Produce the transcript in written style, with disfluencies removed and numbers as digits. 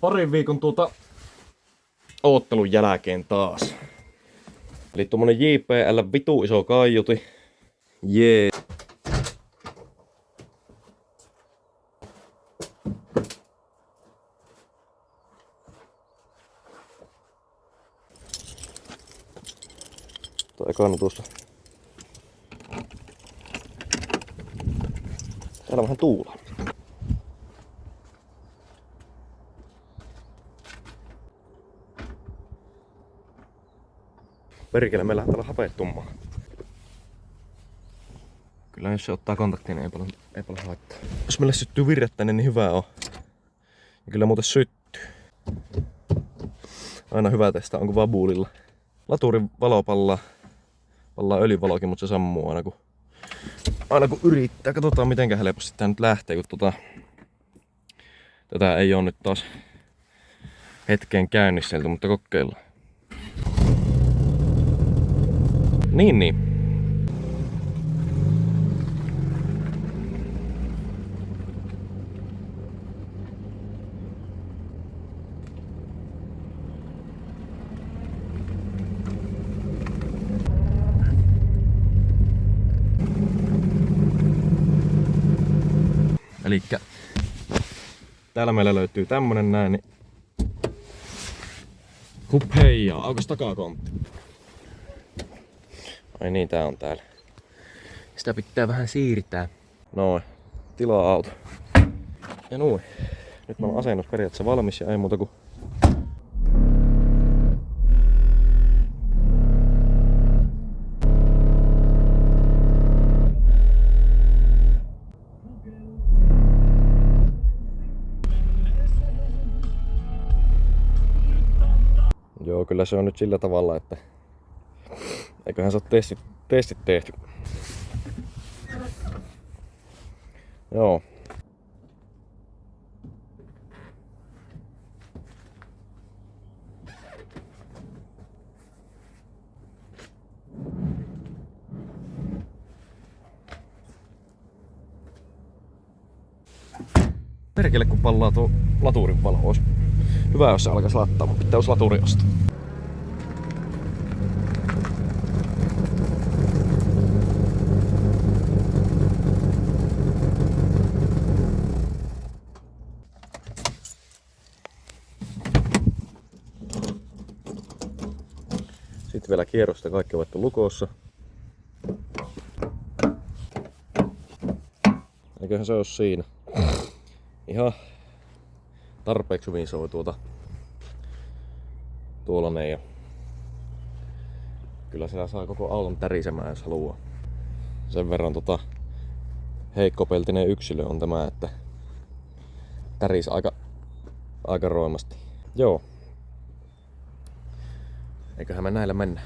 Parin viikon oottelun jälkeen taas. Eli tuommoinen JPL vitu iso kaiuti. Jee. Tuo ekana tuossa. Täällä on vähän tuulaa. Perkele, meillä on täällä hapettummaa. Kyllä jos se ottaa kontaktia, niin ei paljon haittaa. Jos meille syttyy virrettäinen, niin hyvä on. Ja kyllä muuten syttyy. Aina hyvä testaa, onko vabuulilla. Laturin valo pallaa öljyvalokin, mutta se sammuu aina kun yrittää. Katsotaan mitenkä helposti tää nyt lähtee, kun tätä ei oo nyt taas hetkeen käynnistelty, mutta kokeillaan. Niin. Elikkä täällä meillä löytyy tämmönen näin, niin hupheijaa, aukos takakontti. Ai niin, tää on täällä. Sitä pitää vähän siirtää. Noin, tilaa auto. Ja noin. Nyt meillä on asennus periaatteessa valmis ja ei muuta kuin joo, kyllä se on nyt sillä tavalla, että eiköhän se ole testit tehty. Joo. Perkele kun pallaa tuo laturin valo, olisi hyvä jos se alkaisi lattaa, mutta pitää olisi laturi ostaa. Sitten vielä kierrosta, kaikki ovat lukossa. Eiköhän se ole siinä. Ihan tarpeeksi hyvin soi tuollainen ja kyllä siellä saa koko auton tärisemään jos haluaa. Sen verran heikkopeltinen yksilö on tämä, että täris aika roimasti. Joo. Eiköhän me näillä mennä.